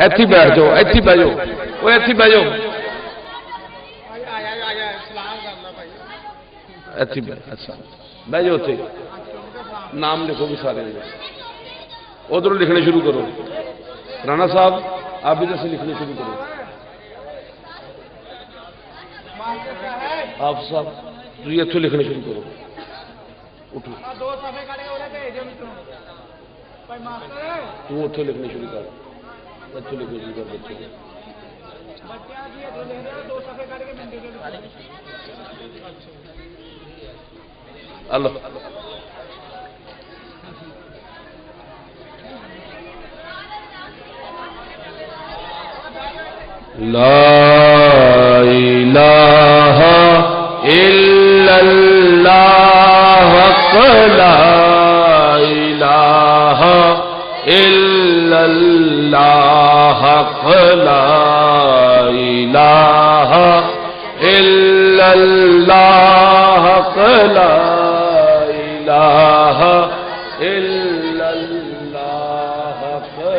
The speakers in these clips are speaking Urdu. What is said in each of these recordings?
ایتھی بیٹھ جاؤ، ایتھی بیٹھ جاؤ، وہ ایتھی بیٹھ جاؤ، ایتھی بیٹھ، اچھا بیٹھ جاؤ اتنے، نام لکھو بھی سارے، ادھر لکھنے شروع کرو۔ رانا صاحب آپ بھی جیسے لکھنے شروع کرو، آپ صاحب تھی اتوں لکھنے شروع کرو، اٹھو تو اتوں لکھنے شروع کر، اتوں لکھنے شروع کر بچے اللہ لا الہ الا اللہ لا الہ الا اللہ لا الہ الا اللہ لا الہ الا اللہ لا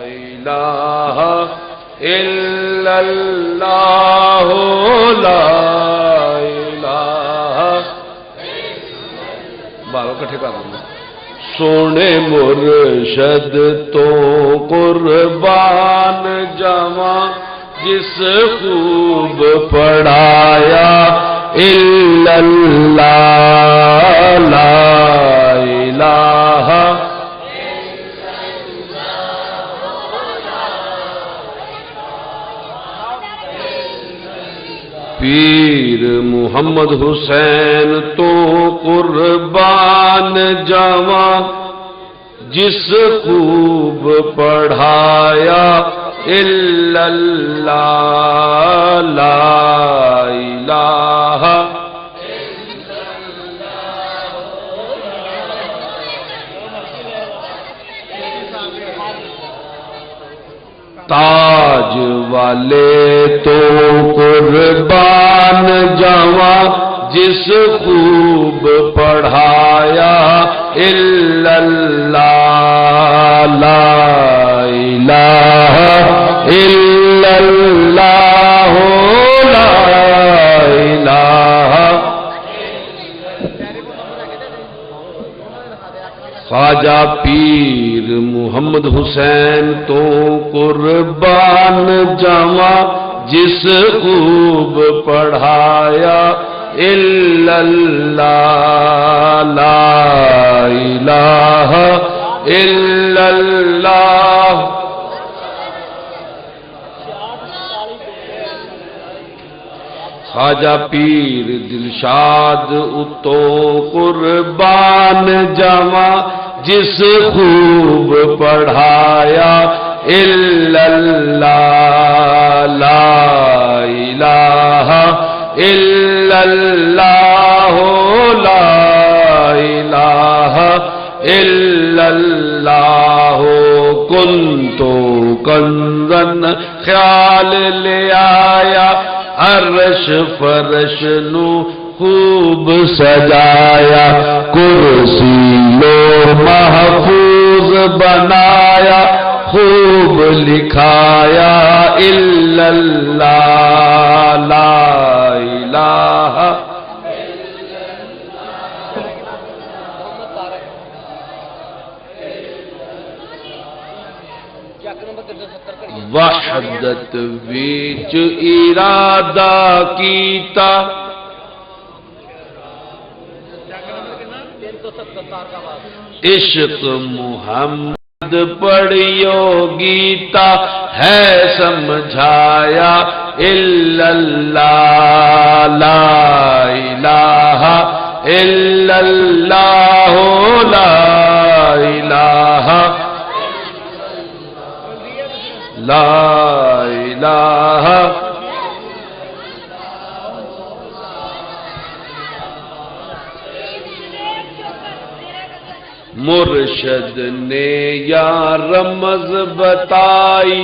الہ الا اللہ لا الہ، بارو کٹھے کر دوں سونے مرشد تو قربان جاواں جس خوب پڑھایا الا اللہ لا الہ پیر محمد حسین تو قربان جاواں جس خوب پڑھایا الا اللہ لا الہ تاج والے تو قربان جاواں جس خوب پڑھایا الا اللہ لا الہ الا اللہ لا الہ خواجہ پیر محمد حسین تو قربان جاواں جس خوب پڑھایا الا اللہ لا الہ الا اللہ خواجہ پیر دلشاد اتو قربان جاواں جس خوب پڑھایا الا اللہ لا الہ الا اللہ لا الہ الا اللہ کنت کنزن خیال لے آیا عرش فرش نو خوب سجایا کرسی لو محفوظ بنایا خوب لکھایا الا اللہ لا الہ وحدت ویچ ارادہ کیتا عشق محمد پڑھیو گیتا ہے سمجھایا الا اللہ لا الہ الا اللہ لا الہ لا الہ مرشد نے یا رمز بتائی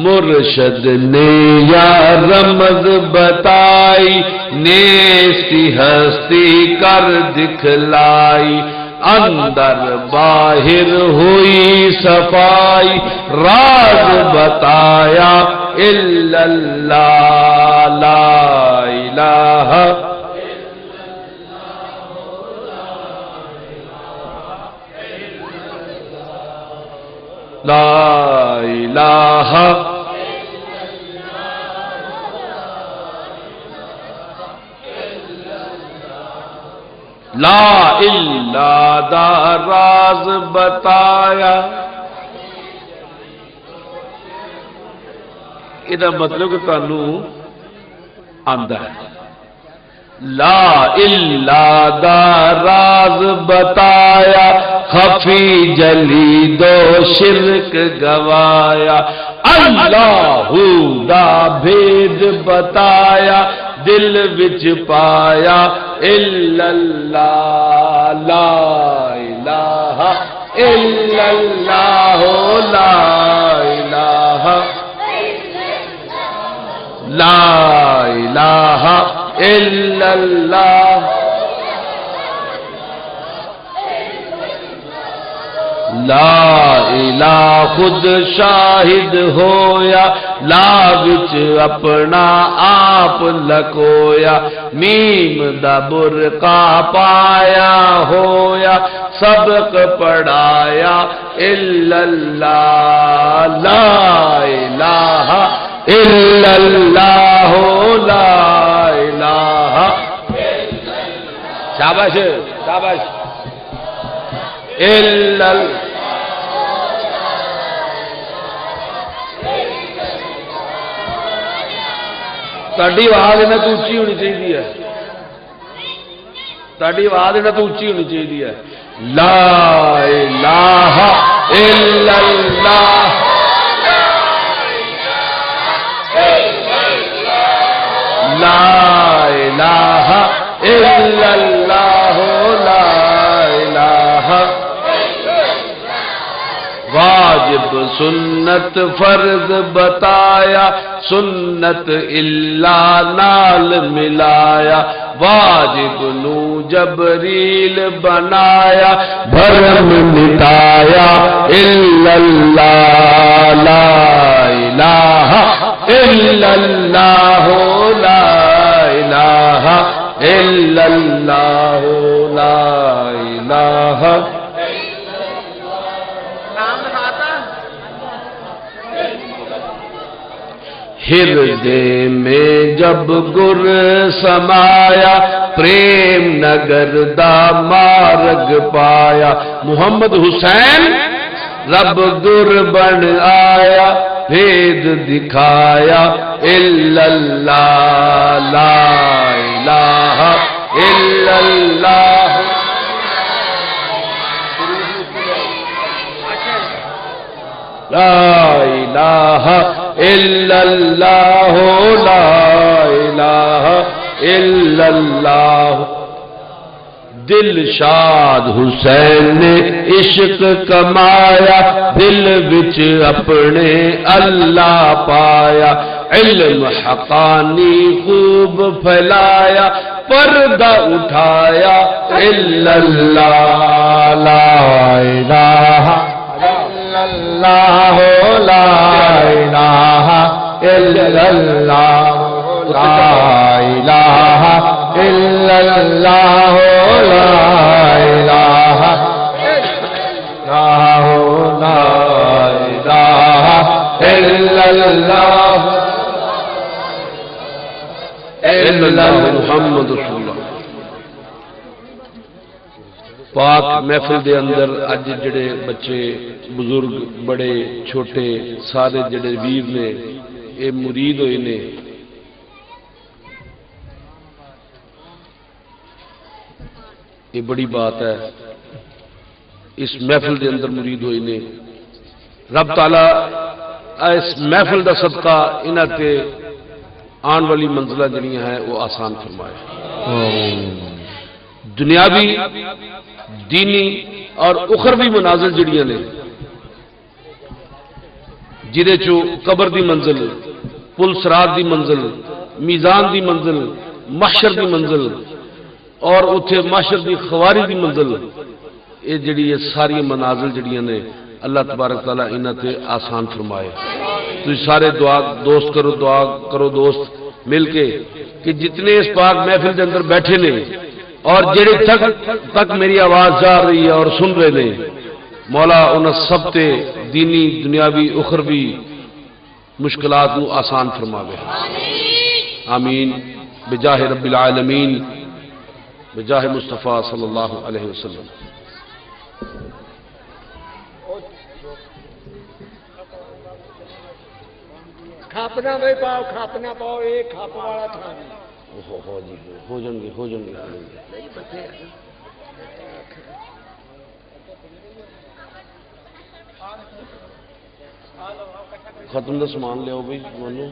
مرشد نے یا رمز بتائی نیستی ہستی کر دکھلائی اندر باہر ہوئی صفائی راز بتایا الا اللہ لا الہ لا الہ لا الا دا راز بتایا. یہ مطلب کہ تانوں آندا ہے لا الا دا راز بتایا خفی جلی دو شرک گوایا اللہ دا بھید بتایا دل وچ پایا الا اللہ لا الہ الا اللہ لا الہ لا الہ الا اللہ لا الہ خود شاہد ہویا لا وچ اپنا آپ لکویا میم دا برقع پایا ہویا سبق پڑھایا الا اللہ لا الہ الا اللہ لا الہ شاباش شاباش الا تاڑی آواز نہ تو اچھی ہونی چاہیے تاڑی آواز نہ تو اچھی ہونی چاہیے لا الہ الا اللہ لا الہ الا اللہ لا الہ واجب سنت فرض بتایا سنت اللہ نال ملایا واجب نو جبریل بنایا بھرم مٹایا الا اللہ لا الہ الا اللہ لا الہ الا اللہ لا الہ ہردے میں جب گر سمایا پریم نگر دا مارگ پایا محمد حسین رب گر بن آیا بھید دکھایا الا اللہ لا الہ الا اللہ لا الہ الا اللہ لا الہ الا اللہ دل شاد حسین نے عشق کمایا دل وچ اپنے اللہ پایا علم حقانی خوب پھیلایا پردہ اٹھایا الا اللہ لا الہ اللہ لا الہ الا اللہ لا الہ الا اللہ لا الہ الا اللہ محمد رسول اللہ. پاک محفل دے اندر اج جڑے بچے بزرگ بڑے چھوٹے سارے جڑے ویر نے یہ مرید ہوئے نے یہ بڑی بات ہے. اس محفل دے اندر مرید ہوئے نے رب تعالی اس محفل دا صدقہ انہاں تے آن والی منزلہ جڑیاں ہیں وہ آسان فرمائے. دنیاوی دینی اور اخروی منازل جڑیاں نے جہدے چو قبر دی منزل، پل صراط دی منزل، میزان دی منزل، محشر دی منزل اور اتھے محشر دی خواری دی منزل، یہ جڑی یہ ساری منازل جڑیاں نے اللہ تبارک تعالیٰ انہاں تے آسان فرمائے۔ تو سارے دعا دوست کرو، دعا کرو دوست مل کے کہ جتنے اس پاک محفل کے اندر بیٹھے نے اور جڑے تک میری آواز جا رہی ہے اور سن رہے نے، مولا انہاں سب تے دینی دنیاوی اخروی مشکلات نو آسان فرماوے، آمین بجاہ رب العالمین، بجاہ مصطفیٰ صلی اللہ علیہ وسلم۔ کھاپنا بھی پاؤ، کھاپنا پاؤ، ایک کھاپ والا تھا جی ہو جائیں گے، ہو جائیں گے۔ ختم کا سامان لیاؤ بھائی مانو۔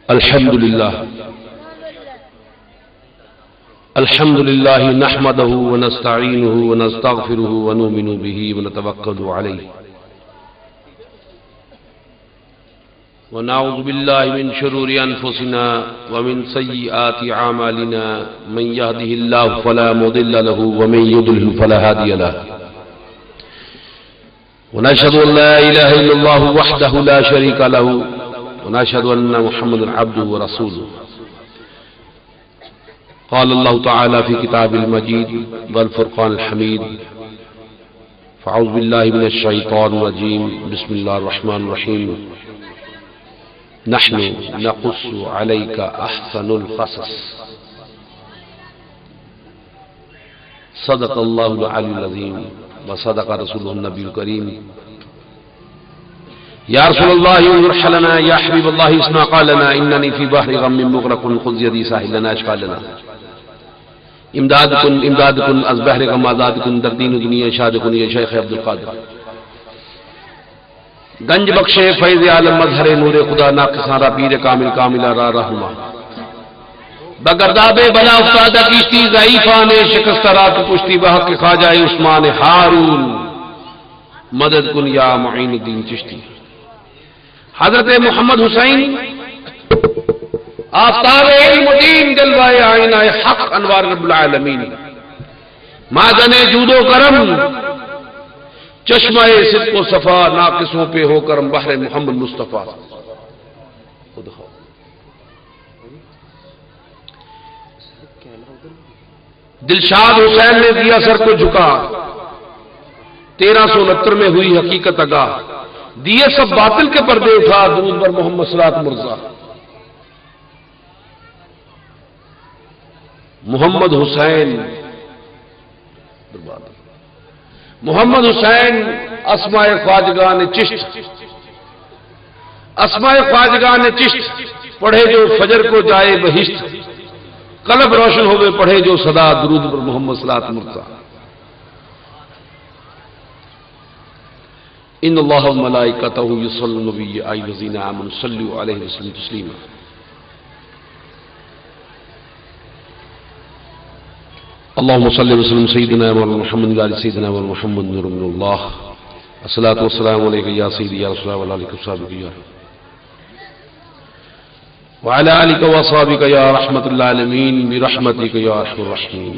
الحمد لله نحمده ونستعينه ونستغفره ونؤمن به ونتوكل عليه ونعوذ بالله من شرور أنفسنا ومن سيئات أعمالنا من يهده الله فلا مضل له ومن يضلل فلا هادي له ونشهد أن لا إله إلا الله وحده لا شريك له ونشهد أن محمدا عبده ورسوله قال الله تعالى في كتاب المجيد والفرقان الحميد فأعوذ بالله من الشيطان الرجيم بسم الله الرحمن الرحيم نحن نقص عليك أحسن القصص صدق الله العلي العظيم وصدق رسوله النبي الكريم يا رسول الله انظر حلنا يا حبيب الله اسمع قالنا إنني في بحر غم مغرق خذ يدي ساحل لنا اشكال لنا امدادكن از بحر غم آزادكن در دین و دنیا شادكن یا شیخ عبد القادر گنج بخشے فیض عالم مظہر نور خدا ناقصارا پیر کامل کاملہ را رحمہ بگرداب بلا افتادہ کشتی ضعیفان شکست رات پشتی بحق خواجہ عثمان ہارون مدد کن یا معین الدین چشتی حضرت محمد حسین آفتاب علم و دین جلوہ آئینہ حق انوار رب العالمین معدن جود و کرم چشمہ صدق و صفا ناقصوں پہ ہو کرم بحر محمد مصطفیٰ دلشاد حسین نے دیا سر کو جھکا 1369 میں ہوئی حقیقت آگاہ دیے سب باطل کے پردے اٹھا درود بر محمد صلاۃ مرزا محمد حسین محمد حسین اسماء خواجگان چشت اسماء خواجگان چشت پڑھے جو فجر کو جائے بہشت قلب روشن ہوئے پڑھے جو صدا درود بر محمد صلاۃ مرزا ان اللہ و ملائکتہ یصلون علی النبی ای الذین آمنوا صلوا علیہ وسلم تسلیما اللهم صل وسلم سيدنا محمد وعلى سيدنا محمد نور من الله الصلاة والسلام عليك يا سيدي يا رسول الله وعلى آلك وصحبك وعلى آلك وصحبك يا رحمة العالمين برحمتك يا أرحم الراحمين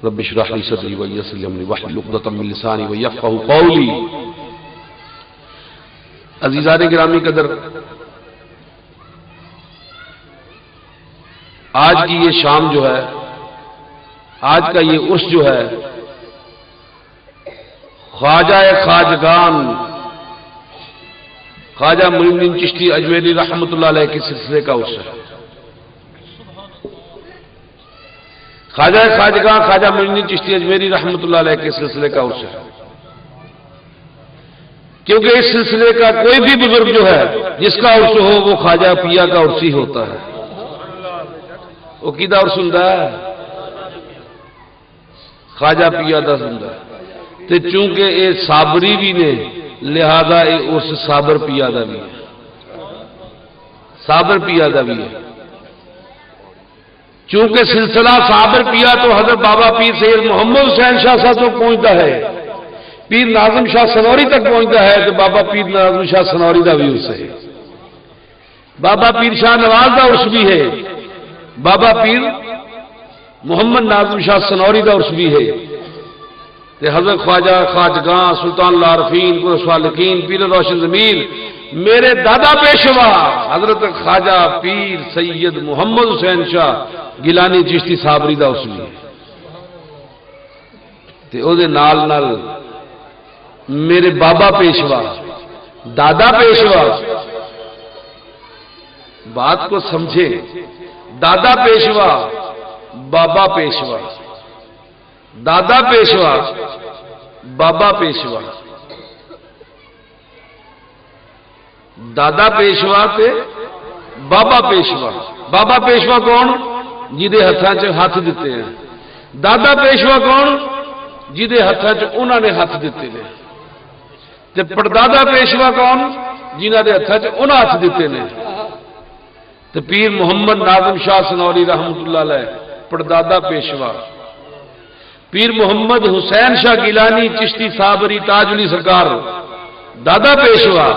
رب اشرح لي صدري ويسر لي أمري واحلل عقدة من لساني ويفقهوا قولي عزیزان گرامی قدر آج کی یہ شام جو ہے آج کا یہ عرس جو ہے خواجہ خواجگان خواجہ معین الدین چشتی اجمیری رحمۃ اللہ علیہ کے سلسلے کا عرس ہے خواجہ خواجگان خواجہ معین الدین چشتی اجمیری رحمۃ اللہ علیہ کے سلسلے کا عرس ہے کیونکہ اس سلسلے کا کوئی بھی بزرگ جو ہے جس کا عرس ہو وہ خواجہ پیا کا عرس ہی ہوتا ہے. وہ کیدا عرس ہوندا ہے؟ خواجہ پیا دا ہوندا ہے. تے چونکہ یہ صابری بھی نے لہذا یہ عرس صابر پیا دا بھی ہے. صابر پیا دا بھی ہے. چونکہ سلسلہ صابر پیا تو حضرت بابا پیر سید محمد حسین شاہ صاحب تک پہنچتا ہے، پیر ناظم شاہ سنوری تک پہنچتا ہے تو بابا پیر ناظم شاہ سنوری کا بھی عرس ہے. بابا پیر شاہ نواز کا عرس بھی ہے، بابا پیر محمد ناظم شاہ سنوری کا عرس بھی ہے. حضرت خواجہ خواجگاں سلطان العارفین پرسوالکین پیر روشن ضمیر میرے دادا پیشوا حضرت خواجہ پیر سید محمد حسین شاہ گیلانی چشتی صابری دا عرس بھی ہے. تے او دے نال نال میرے بابا پیشوا دادا پیشوا، بات کو سمجھے، دادا پیشوا بابا پیشوا، دادا پیشوا بابا پیشوا، دادا پیشوا تے بابا پیشوا. بابا پیشوا کون؟ جہدے ہاتھاں چ ہاتھ دیتے ہیں. دادا پیشوا کون؟ جہدے ہاتھاں چ انہاں نے ہاتھ دیتے ہیں. تے پردادا پیشوا کون؟ جنہاں دے ہاتھاں چ انہاں ہاتھ دیتے ہیں. تے پیر محمد ناظم شاہ سنوری رحمۃ اللہ علیہ پردادا پیشوا. پیر محمد حسین شاہ گیلانی چشتی صابری تاج علی سرکار دادا پیشوا.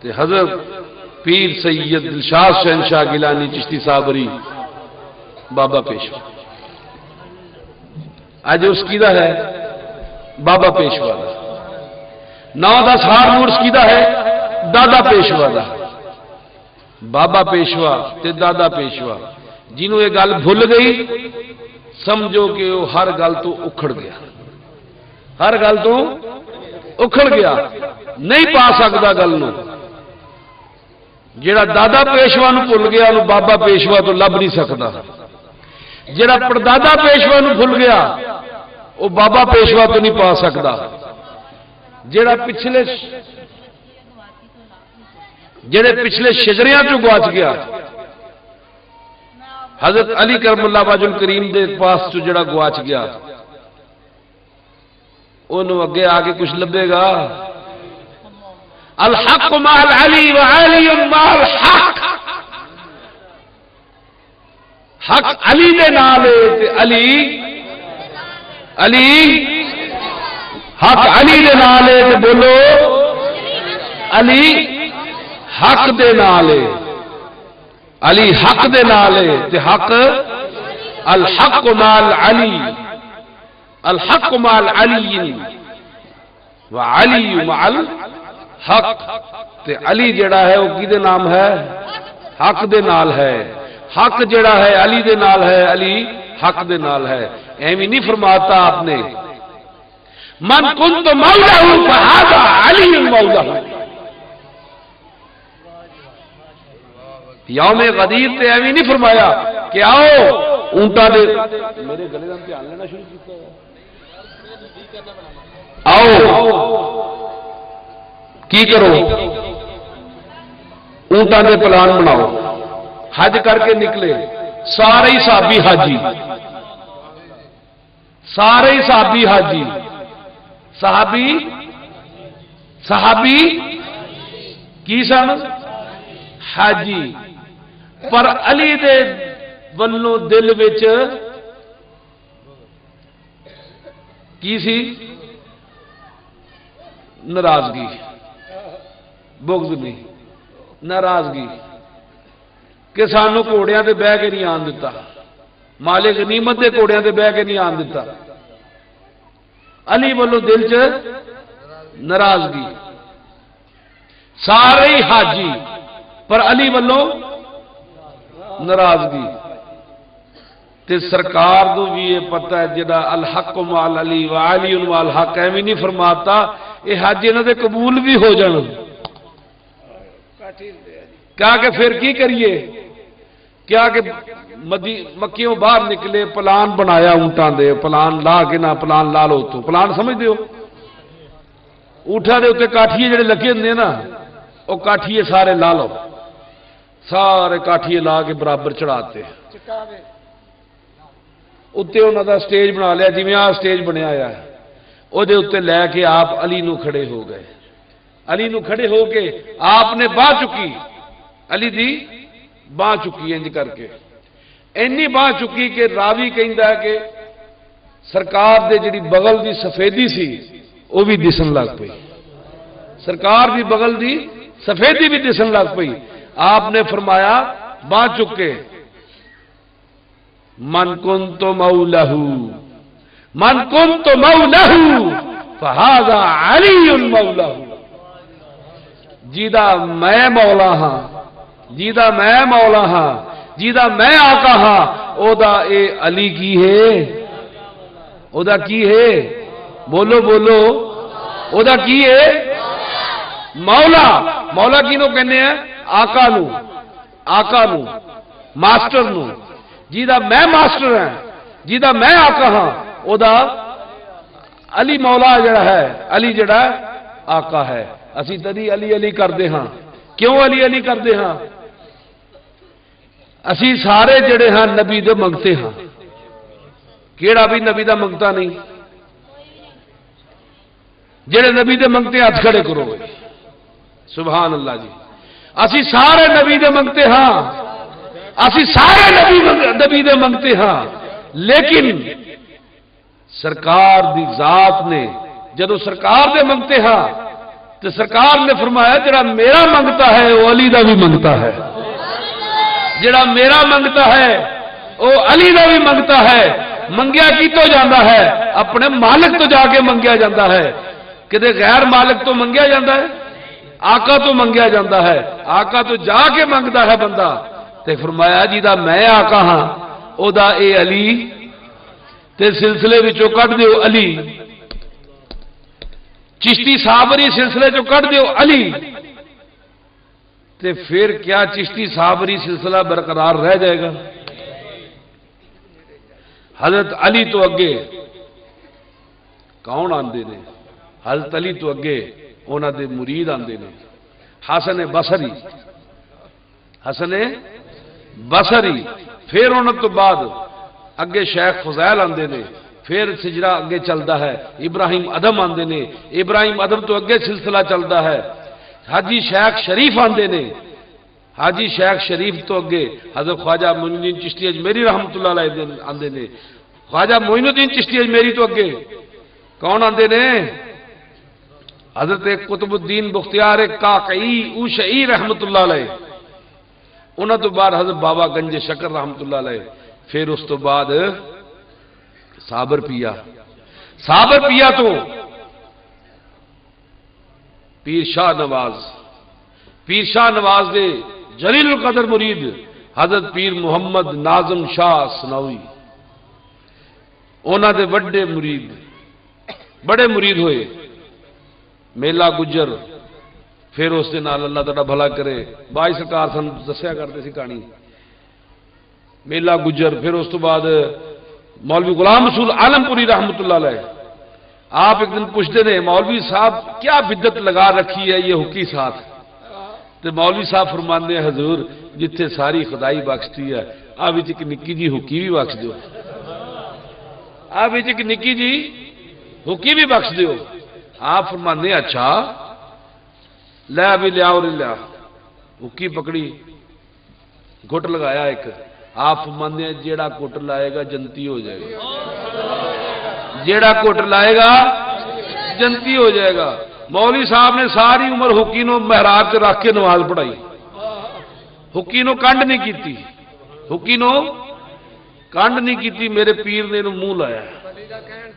تے حضرت پیر سید دلشاد حسین شاہ گیلانی چشتی صابری بابا پیشوا. اج اس کی دا ہے بابا پیشوا دا. 9-10 ہار مورس کی دا ہے دادا پیشوا دا. بابا پیشوا تے دادا پیشوا جنہوں یہ گل بھول گئی سمجھو کہ وہ ہر گل تو اکھڑ گیا، ہر گل تو اکھڑ گیا، نہیں پا سکتا گل نو. جڑا دادا پیشوا نو بھول گیا انہوں بابا پیشوا تو لب نہیں سکتا. جڑا پردادا پیشوا نو بھول گیا وہ بابا پیشوا تو نہیں پا سکتا. جڑا پچھلے شجریاں چ گواچ گیا حضرت علی کرم اللہ واج الکریم دے پاس چ جڑا گواچ گیا انہوں اگے آگے کچھ لبے گا. الحق مع العلی وعلی مع الحق. حق علی دے نال تے علی حق علی دے نال تے بولو علی حق دے نال، علی حق دے نال تے حق الحق مع العلی، الحق مع العلی وعلی مع الحق. تے علی جڑا ہے وہ کدے نام ہے؟ حق دے نال ہے. حق جڑا ہے علی دے نال ہے، علی حق دے نال ہے. ایویں نہیں فرماتا آپ نے من کنت مولا فہذا علی مولا. یوم غدیر تے ایویں نہیں فرمایا کہ آؤ اونٹاں دے میرے گلے دا دھیان لینا شروع کیتا ہے. آؤ کی کرو اونٹاں دے پلان بناؤ. حج کر کے نکلے سارے ہی صحابی حاجی، سارے ہی صحابی حاجی. صحابی کی سن؟ حاجی. پر علی دے ولوں دل وچ کی سی؟ ناراضگی، بغض نہیں، ناراضگی کہ سانو گھوڑیاں تے بہ کے نہیں آن دیتا، مالک غنیمت دے گھوڑیاں تے بہ کے نہیں آن دیتا. علی ولوں دل چ ناراضگی. سارے ہی حاجی پر علی ولوں ناراضگی. تے سرکار کو بھی یہ پتہ ہے جدا الحق مع العلی وعلی مع الحق ایویں نہیں فرماتا یہ حج انہاں دے قبول بھی ہو جان. کیا کہ پھر کی کریے؟ کیا کہ مکیوں باہر نکلے پلان بنایا اونٹاں دے، پلان لا کے نہ پلان لا لو تو پلان سمجھ دیو اونٹਾਂ دے اتنے کاٹھیے جڑے لگے ہوندے نا وہ کاٹھیے سارے لا لو سارے کاٹھیے لا کے برابر چڑھاتے چکاوے اتنے انہوں کا سٹیج بنا لیا جی آ سٹیج بنیا ہوا ہے وہ اتنے لے کے آپ علی نو کھڑے ہو گئے علی نو کھڑے ہو کے آپ نے باہ چکی علی دی باہ چکی انج کر کے اینی باہ چکی کہ راوی کہندا ہے کہ سرکار دے جڑی بغل دی سفیدی سی وہ بھی دسن لگ پئی سرکار دی بغل دی سفیدی بھی دسن لگ پئی آپ نے فرمایا باہ چک کے من کنت مولہ من کنت مولہ فہذا علی مولہ جیدہ میں مولا ہاں جیدہ میں مولا ہاں جیدہ میں آقا ہاں او دا اے علی کی ہے او دا کی ہے بولو بولو او دا کی ہے مولا مولا کی نو کہنے ہیں آقا نو آقا نو ماسٹر نو جیدہ میں ماسٹر ہیں جیدہ میں آقا ہاں او دا علی مولا جڑا ہے علی جڑا آقا ہے اسی تدی علی علی کردے ہاں کیوں علی علی کردے ہاں اسی سارے جڑے ہاں نبی دے منگتے ہاں کیڑا بھی نبی دا منگتا نہیں جڑے نبی دے منگتے ہاتھ کھڑے کرو گے سبحان اللہ جی اسی سارے نبی دے منگتے ہاں اسی سارے نبی دے منگتے ہاں لیکن سرکار دی ذات نے جدو سرکار دے منگتے ہاں تو سرکار نے فرمایا جڑا میرا منگتا ہے وہ علی دا بھی منگتا ہے جڑا میرا منگتا ہے وہ علی دا بھی منگتا ہے منگیا کی تو جاندہ ہے اپنے مالک تو جا کے منگیا جاندہ ہے کدے غیر مالک تو منگیا جاندہ ہے آقا تو منگیا جاندہ ہے آقا تو جا کے منگتا ہے بندہ تے فرمایا جی دا میں آقا ہاں او دا اے علی تے سلسلے وچوں کٹ دیو علی چشتی صابری سلسلے چوں کٹ دیو علی تے پھر کیا چشتی صابری سلسلہ برقرار رہ جائے گا حضرت علی تو اگے کون آندے نے حضرت علی تو اگے انہاں دے مرید آندے نے حسن بصری حسن بصری پھر انہوں تو بعد اگے شیخ فضیل آندے نے پھر سجرہ اگے چلتا ہے ابراہیم ادم آندے نے ابراہیم ادم تو اگے سلسلہ چلتا ہے حاجی شیخ شریف آندے نے حاجی شیخ شریف تو اگے حضرت خواجہ معین الدین چشتی اجمیری رحمت اللہ علیہ آندے نے خواجہ معین الدین چشتی اجمیری تو اگے کون آندے نے حضرت قطب الدین بختیار کاکئی اوشئی رحمت اللہ علیہ انہوں تو بعد حضرت بابا گنج شکر رحمت اللہ علیہ پھر اس تو بعد صابر پیا تو پیر شاہ نواز دے جلیل القدر مرید حضرت پیر محمد ناظم شاہ سناوی انہوں دے بڑے مرید ہوئے میلا گجر پھر اس دے نال اللہ تعالیٰ بھلا کرے بائی سرکار سن دسیا کرتے سی کہانی میلا گجر پھر اس تو بعد مولوی غلام رسول عالم پوری رحمت اللہ علیہ آپ ایک دن پوچھتے ہیں مولوی صاحب کیا بدت لگا رکھی ہے یہ حقی ساتھ تو مولوی صاحب فرماندے ہیں حضور جتھے ساری خدائی بخشتی ہے آپ ایک نکی جی حقی بھی بخش دیو آپ ایک نکی جی حقی بھی بخش دیو آپ فرماندے ہیں اچھا لے بھی لیا اور لیا حقی پکڑی گھٹ لگایا ایک آپ فرماندے ہیں جیڑا گھٹ لائے گا جنتی ہو جائے گا جیڑا گھٹ لائے گا جنتی ہو جائے گا مولوی صاحب نے ساری عمر حقی نو محراب سے رکھ کے نماز پڑھائی حقی نو کنڈ نہیں کیتی حقی نو کنڈ نہیں کیتی میرے پیر نے نو منہ لایا ہے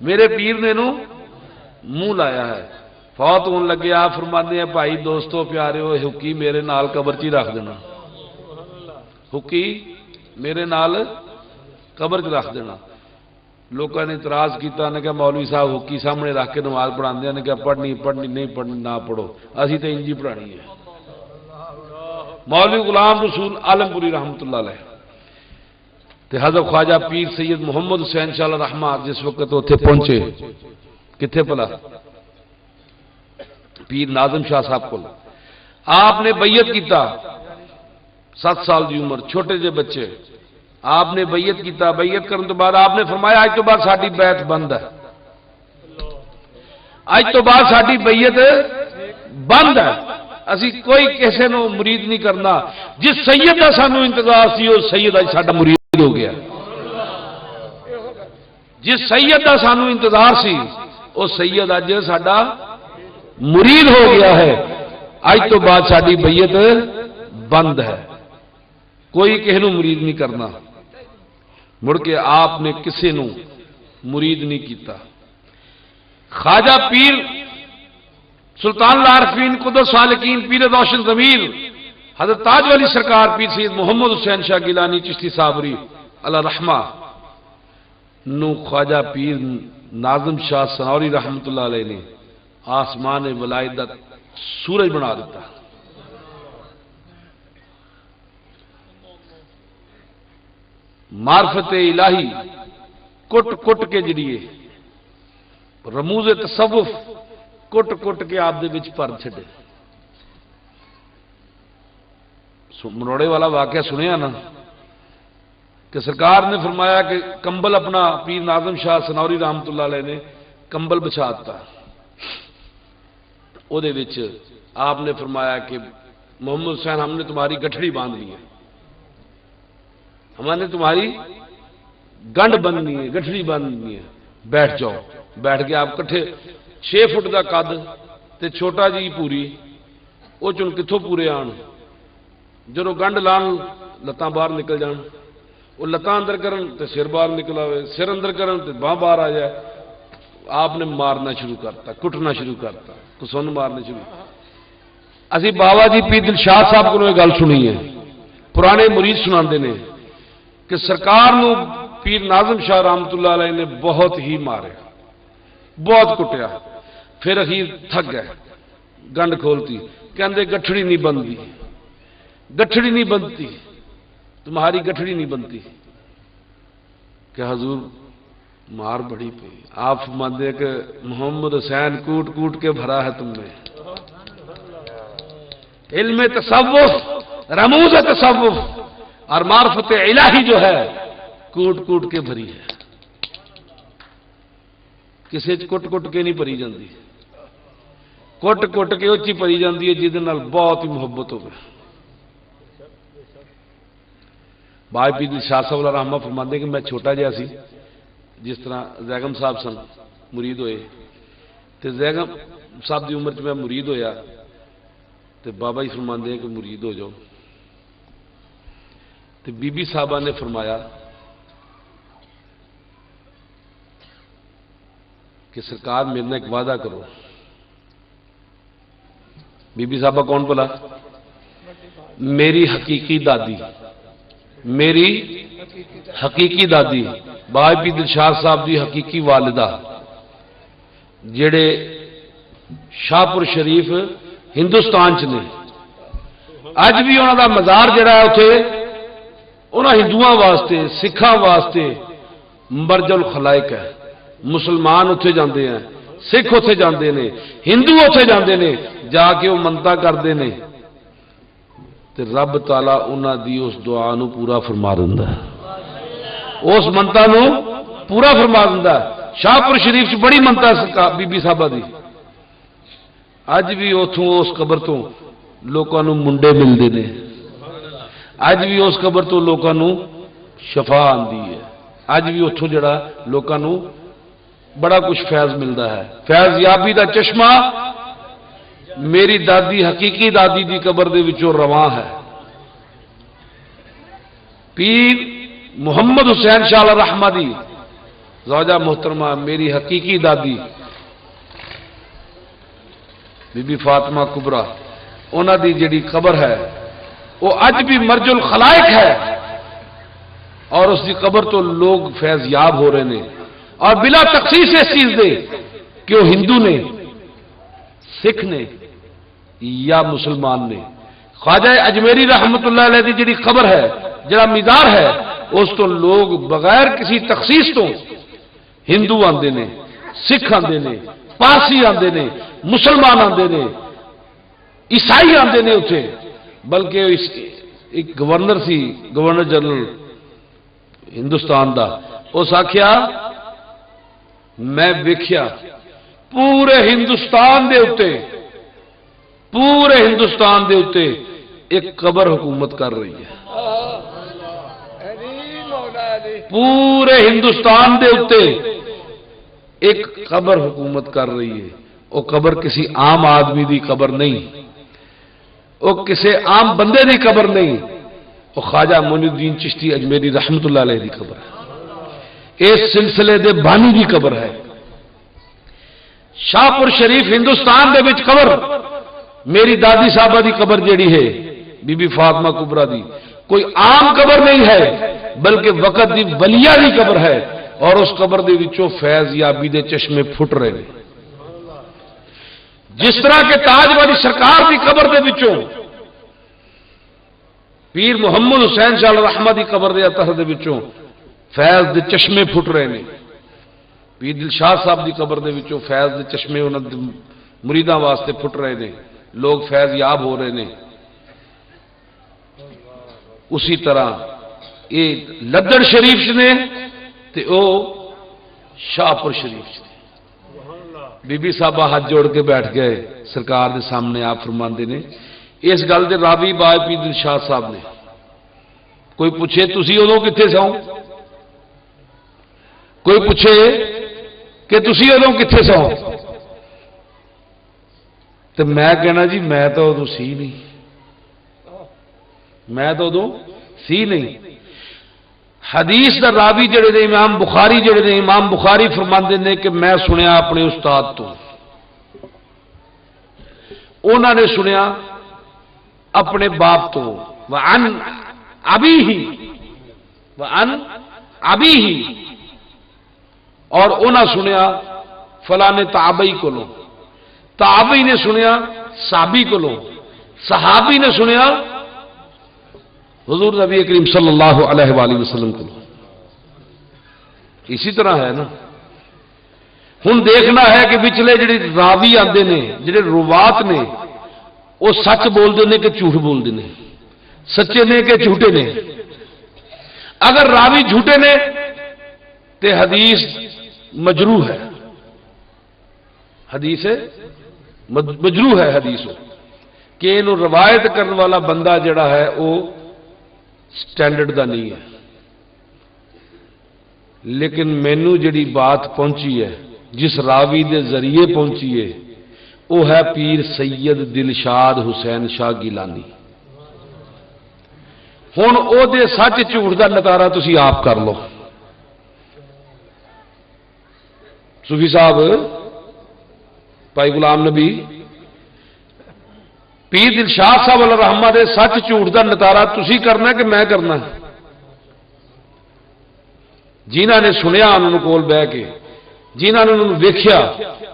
میرے پیر نے نو منہ لایا ہے فوت ہون لگے آپ فرماندے ہیں بھائی دوستو پیارے ہو حقی میرے نال قبر چ رکھ دینا حقی میرے نال قبر چ رکھ دینا لوگوں نے اعتراض کیتا نے کہ مولوی صاحب حقی سامنے رکھ کے نماز پڑھاندے نے کہ پڑھنی نہیں پڑھنی نہ پڑھو اسی تو انجی پڑھانی ہے مولوی غلام رسول عالم پوری رحمت اللہ علیہ تے حضرت خواجہ پیر سید محمد حسین شاہ رحمہ جس وقت اتنے پہنچے کتنے پلا پیر ناظم شاہ صاحب کو آپ نے بیعت کیتا 7 سال دی عمر چھوٹے جے بچے آپ نے بیعت کیتا بیعت کرنے تو بعد آپ نے فرمایا اج تو بعد ساری بیعت بند ہے اج تو بعد ساری بیعت بند ہے اسی کوئی کسے نو مرید نہیں کرنا جس سید کا سانو انتظار سی وہ سید اج ساڈا مرید ہو گیا جس سید کا سانو انتظار سی وہ سید اج ساڈا مرید ہو گیا ہے اج تو بعد ساری بیعت بند ہے کوئی کسی نو مرید نہیں کرنا مڑ کے آپ نے کسی نو مرید نہیں کیتا خواجہ پیر سلطان العارفین قدس سالکین پیر روشن ضمیر حضرت تاج والی سرکار پیر سید محمد حسین شاہ گیلانی چشتی صابری اللہ رحمہ نو خواجہ پیر ناظم شاہ سنوری رحمت اللہ علیہ نے آسمان ولایت دا سورج بنا دیتا معرفت الہی کٹ کٹ کے جڑیے رموز تصوف کٹ کٹ کے آپ دے وچ پر چھڈے منوڑے والا واقعہ سنیا نا کہ سرکار نے فرمایا کہ کمبل اپنا پیر ناظم شاہ سنوری رحمت اللہ علیہ نے کمبل بچھا دیتا او دے وچ آپ نے فرمایا کہ محمد حسین ہم نے تمہاری گٹھڑی باندھ لی ہے ہمارے تمہاری گنڈ بننی ہے گٹھڑی باندھنی ہے بیٹھ جاؤ بیٹھ کے آپ کٹھے 6 فٹ کا قد تے چھوٹا جی پوری وہ چن کتوں پورے آن جدو گنڈ لان لتاں باہر نکل جان وہ لتاں اندر کرن تے سر باہر نکل آئے سر اندر کرن تے باہ باہر آ جائے آپ نے مارنا شروع کرتا کٹنا شروع کرتا کسن مارنے شروع اسی بابا جی پیر دل شاہ صاحب کو یہ گل سنی ہے پرانے مرید سناندے نے کہ سرکار نو پیر ناظم شاہ رحمت اللہ علیہ نے بہت ہی مارے بہت کٹیا پھر اخیر تھک گئے گنڈ کھولتی کہندے گٹھڑی نہیں بنتی گٹھڑی نہیں بنتی تمہاری گٹھڑی نہیں بنتی کہ حضور مار بڑی پئی آپ فرماندے کہ محمد حسین کوٹ کوٹ کے بھرا ہے تم نے علم تصوف رموز تصوف اور معرفت الہی جو ہے کوٹ کوٹ کے بھری ہے کسی کٹ کٹ کے نہیں بھری جاندی کٹ کٹ کے اچھی بھری جاندی ہے جہد نال بہت ہی محبت ہو گئی بھائی پیر شاہ صاحب اللہ رحمہ فرماندے کہ میں چھوٹا جہا سی جس طرح زیگم صاحب سن مرید ہوئے تے زیگم صاحب دی عمر میں مرید ہویا تے بابا جی فرماندے کہ مرید ہو جاؤ تے بی بی صاحبہ نے فرمایا کہ سرکار میرے نے ایک وعدہ کرو بی بی صاحبہ کون بولا میری حقیقی دادی میری حقیقی دادی بھائی پیر دلشاد صاحب دی حقیقی والدہ جڑے شاہپور شریف ہندوستان چ نے اج بھی انہوں دا مزار جڑا ہے اتنے انہوں ہندوؤں واسطے سکھاں واسطے مرج الخلائق ہے مسلمان اتنے جاندے ہیں سکھ اتنے جاندے نے ہندو اتنے جاندے نے جا کے وہ منتا کرتے ہیں تے رب تعالی انہاں دی اس دعا نو پورا فرما دیندا ہے اس منتا نو پورا فرما دیندا ہے شاہپور شریف چ بڑی منتا بی بی صاحبہ دی اج بھی اتوں اس قبر تو لوکاں نو منڈے ملتے ہیں اج بھی اس قبر تو لوکاں نو شفا آندی ہے اج بھی اتوں جڑا لوکاں نو بڑا کچھ فیض ملتا ہے فیض یابی دا چشمہ میری دادی حقیقی دادی دی قبر دے وچوں رواں ہے پیر محمد حسین شاہ رحمہ دی زوجہ محترمہ میری حقیقی دادی بی بی فاطمہ کبرا انہاں دی جڑی قبر ہے وہ اج بھی مرج الخلائق ہے اور اس کی قبر تو لوگ فیض یاب ہو رہے ہیں اور بلا تخصیص اس چیز دے کہ وہ ہندو نے سکھ نے یا مسلمان نے خواجہ اجمیری رحمت اللہ علیہ کی جڑی خبر ہے جڑا مزار ہے اس تو لوگ بغیر کسی تخصیص تو ہندو آندے نے سکھ آتے ہیں، پارسی آتے ہیں، مسلمان آتے ہیں، عیسائی آتے ہیں اتنے، بلکہ ایک گورنر سی، گورنر جنرل ہندوستان دا، اس آخیا میں ویکھیا پورے ہندوستان دے اتے، پورے ہندوستان دے اتے ایک قبر حکومت کر رہی ہے، پورے ہندوستان دے اتے ایک قبر حکومت کر رہی ہے۔ وہ قبر کسی عام آدمی دی قبر نہیں، وہ کسی عام بندے دی قبر نہیں، وہ خواجہ معین الدین چشتی اجمیری رحمت اللہ علیہ دی قبر ہے، اس سلسلے دے بانی دی قبر ہے۔ شاہپور شریف ہندوستان دے وچ قبر میری دادی صاحبہ دی قبر جیڑی ہے بی بی فاطمہ کبرا دی، کوئی عام قبر نہیں ہے بلکہ وقت دی ولیہ دی قبر ہے، اور اس قبر دے وچوں فیض یابی دے چشمے پھٹ رہے ہیں۔ جس طرح کے تاج والی سرکار دی قبر دے وچوں پیر محمد حسین شاہ رحمہ دی قبر دے اطہر دے وچوں فیض دے چشمے پھٹ رہے ہیں، پیر دلشاد صاحب دی قبر دے وچوں فیض دے چشمے انہاں دے مریداں واسطے پھٹ رہے ہیں، لوگ فیض یاب ہو رہے ہیں۔ اسی طرح یہ لدڑ شریف نے تے او شاہپور شریف نے، بی بی صاحبہ ہاتھ جوڑ کے بیٹھ گئے سرکار دے سامنے، آپ فرماندے نے اس گل دے راوی بائے پیر دلشاد صاحب نے، کوئی پوچھے تسی ادوں کتنے سو، کوئی پوچھے کہ تسی ادوں کتنے سو، تو میں کہنا جی میں تو ادو سی نہیں، میں تو ادو سی نہیں۔ حدیث دا راوی جڑے نے امام بخاری جڑے نے، امام بخاری فرماندے نے کہ میں سنیا اپنے استاد تو، انہوں نے سنیا اپنے باپ تو، وعن ابیہ، وعن ابیہ، اور انہوں نے سنیا فلانے تابعی کو لو، تابعی نے سنیا صحابی کو لو، صحابی نے سنیا حضور نبی کریم صلی اللہ علیہ وآلہ وسلم کو لو۔ اسی طرح ہے نا، ہن دیکھنا ہے کہ پچھلے جڑے راوی آتے ہیں، جڑے روات نے، وہ سچ بولتے ہیں کہ جھوٹ بولتے ہیں، سچے نے کہ جھوٹے نے۔ اگر راوی جھوٹے نے تو حدیث مجروح ہے، حدیث مجروح ہے حدیث، کہ انہوں روایت کرنے والا بندہ جڑا ہے وہ سٹینڈرڈ دا نہیں ہے۔ لیکن مینو جڑی بات پہنچی ہے، جس راوی دے ذریعے پہنچی ہے، وہ ہے پیر سید دلشاد حسین شاہ گیلانی۔ ہن او دے سچ جھوٹ دا نتارا تسی آپ کر لو۔ صوفی صاحب بھائی غلام نبی پیر دلشاد صاحب علیہ رحمہ دے سچ جھوٹ دا نتارا تسی کرنا کہ میں کرنا؟ جنہاں نے سنیا انہوں کول بہ کے، جنہاں نے انہوں ویکھیا،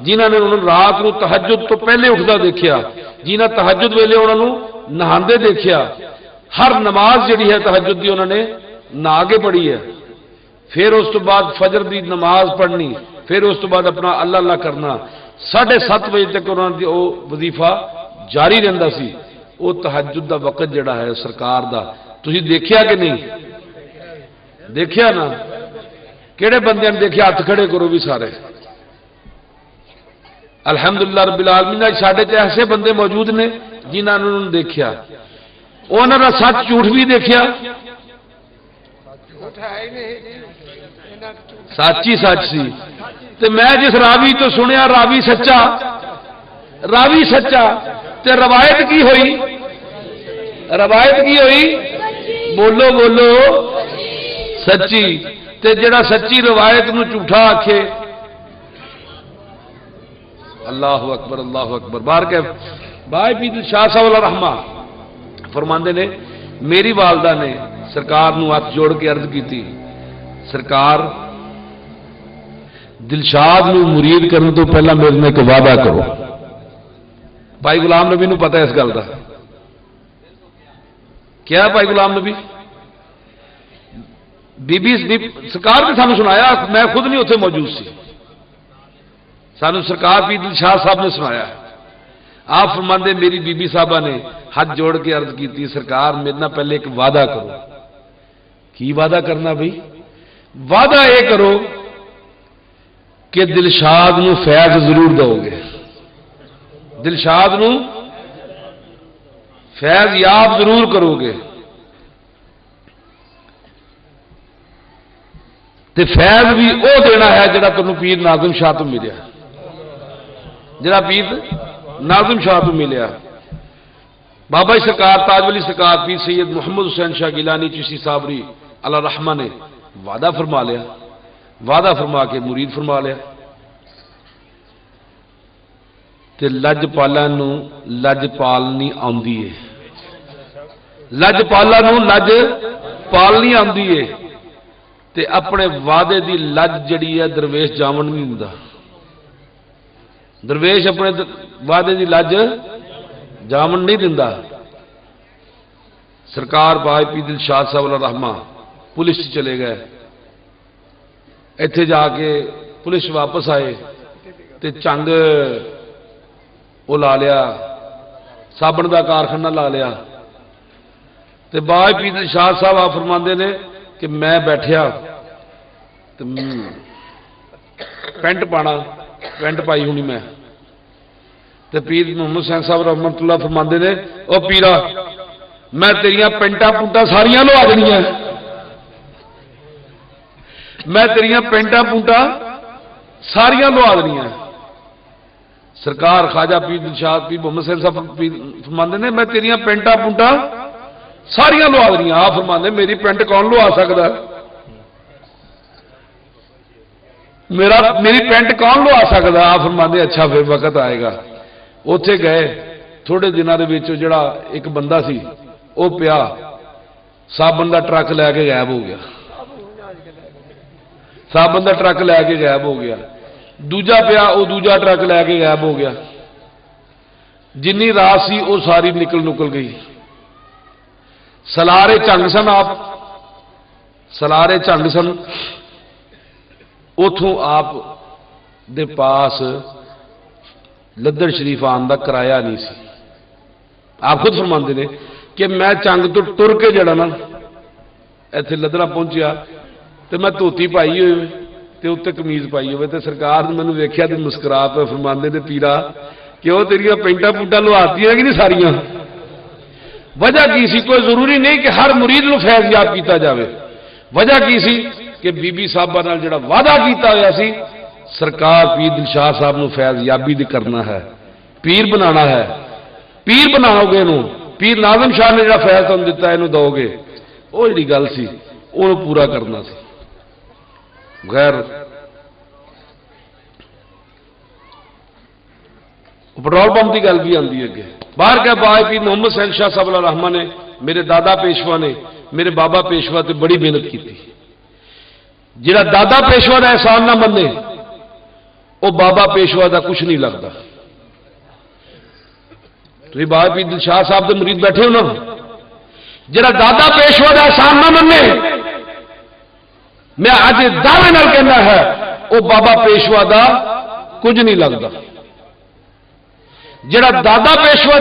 جنہاں نے انہوں رات نو تہجد تو پہلے اٹھدا دیکھیا، جنہاں تہجد ویلے انہوں نہاندے دیکھیا، ہر نماز جڑی ہے تہجد دی انہوں نے نہا کے پڑھی ہے، پھر اس تو بعد فجر دی نماز پڑھنی، پھر اس تو بعد اپنا اللہ اللہ کرنا، 7:30 بجے تک انہوں نے وہ وظیفہ جاری رہندا سی۔ وہ تہجد دا وقت جڑا ہے سرکار دا تسی دیکھیا کہ نہیں؟ دیکھیا نا؟ کہڑے بندے نے دیکھیا؟ ہاتھ کھڑے کرو بھی سارے۔ الحمدللہ رب العالمین ساڈے تے ایسے بندے موجود نے جنہاں نے انہوں نے دیکھیا، انہوں نے سچ جھوٹ بھی دیکھیا، سچ ہی سچ سی۔ تے میں جس راوی تو سنیا راوی سچا، راوی سچا، تے روایت کی ہوئی؟ روایت کی ہوئی؟ بولو بولو سچی۔ تے جڑا سچی روایت نو جھوٹا آکھے، اللہ اکبر اللہ اکبر۔ بار کہ بھائی پیر شاہ صاحب علیہ رحمہ فرماندے نے میری والدہ نے سرکار نو ہاتھ جوڑ کے عرض کی تھی، سرکار دلشاد نو مرید کرنے تو پہلا میرے نے ایک وعدہ کرو۔ بھائی غلام نبی نو پتہ ہے اس گل کا، کیا بھائی غلام نبی؟ بی بی سرکار نے سانو سنایا، میں خود نہیں اتنے موجود سی، سانو سرکار پیر دل شاہ صاحب نے سنایا ہے. آپ فرماندے میری بی بی صاحبہ نے ہاتھ جوڑ کے عرض کی تھی سرکار میرے نہ پہلے ایک وعدہ کرو. کی وعدہ کرنا بھائی؟ وعدہ یہ کرو کہ دلشاد نو فیض ضرور دو گے. دلشاد نو فیض یاب ضرور کرو گے. تے فیض بھی او دینا ہے جڑا تمہیں پیر ناظم شاہ تو ملیا. جڑا پیر ناظم شاہ تو ملیا. بابا سرکار تاج ولی سرکار پیر سید محمد حسین شاہ گیلانی چشتی صابری علی رحمہ نے وعدہ فرما لیا. وعدہ فرما کے مرید فرما لیا. تے لج پالا نو لج پالنی آندی ہے. لج پالا نو لج پالنی آندی ہے. تے اپنے وعدے دی لج جڑی ہے درویش جامن نہیں دیندا. درویش اپنے وعدے دی لج جامن نہیں دیندا. سرکار بھائی پیر دل شاہ صاحب علیہ رحمہ پولیس چلے گئے. ایتھے جا کے پولیس واپس آئے تے چنگ وہ لا لیا, صابن دا کارخانہ لا لیا. تے بائی پیر دل شاہ صاحب آپ فرماندے نے کہ میں بیٹھیا پینٹ پانا, پینٹ پائی ہونی میں. تے پیر محمد حسین صاحب رحمت اللہ فرماندے نے او پیرا میں تیریاں پینٹا پونٹا ساریاں لوا دنیا, میں تیریاں پینٹا پونٹا ساریاں لوا دنیا. سرکار خواجہ پیر دل شاہ پیر محمد حسین صاحب فرماندے نے میں تیریاں پینٹا پونٹا ساریاں لوا دنیا. آپ فرماندے میری پینٹ کون لوا سکتا ہے؟ میری پینٹ کون لوا سکتا؟ آپ فرماندے اچھا پھر وقت آئے گا. اوتھے گئے تھوڑے دنوں کے جڑا ایک بندہ سی وہ پیا صابن دا ٹرک لے کے غائب ہو گیا. صابن دا ٹرک لے کے غائب ہو گیا. دوجا پیا وہ دوجا ٹرک لے کے غائب ہو گیا. جنی رات سی وہ ساری نکل گئی. سلارے چنگ سن, آپ سلارے چنگ سن. اتوں آپ دے پاس لدڑ شریف آن کا کرایہ نہیں سی. آپ خود فرماندے نے کہ میں چنگ تو ٹر کے جڑا نا ایتھے لدڑا پہنچیا تو میں دھوتی پائی ہوئے تے اتنے کمیز پائی ہوئے تے سرکار نے مینوں ویکھیا تے مسکرا پہ فرماندے نے پیرا کہ وہ تیریاں پینٹا پونٹا لواتی کہ نہیں ساریاں؟ وجہ کی سی؟ کوئی ضروری نہیں کہ ہر مرید نو فیض یاب کیتا جاوے. وجہ کی سی کہ بی بی صاحبہ نال جڑا وعدہ کیتا ہوا سی سرکار پیر دل شاہ صاحب نو فیض یابی دی کرنا ہے, پیر بنانا ہے. پیر بناؤ گے نو, پیر ناظم شاہ نے جڑا فیض تم دیتا ہے دو گے, وہ جڑی گل سی وہ پورا کرنا سی. غیر پٹرول پمپ کی گل بھی آتی ہے اگے. باہر کیا بائی پیر محمد حسین شاہ صاحب علیہ رحمہ نے میرے دادا پیشوا نے میرے بابا پیشوا تے بڑی محنت کی تھی. جڑا دادا پیشوا کا احسان نہ منے وہ بابا پیشوا کا کچھ نہیں لگتا. تھی بابا پیر دل شاہ صاحب کے مرید بیٹھے ہو نا, جڑا دادا پیشوا کا احسان نہ منے میں اج دعوے نال کہنا ہے وہ بابا پیشوا کا کچھ نہیں لگتا. جڑا دادا پیشوا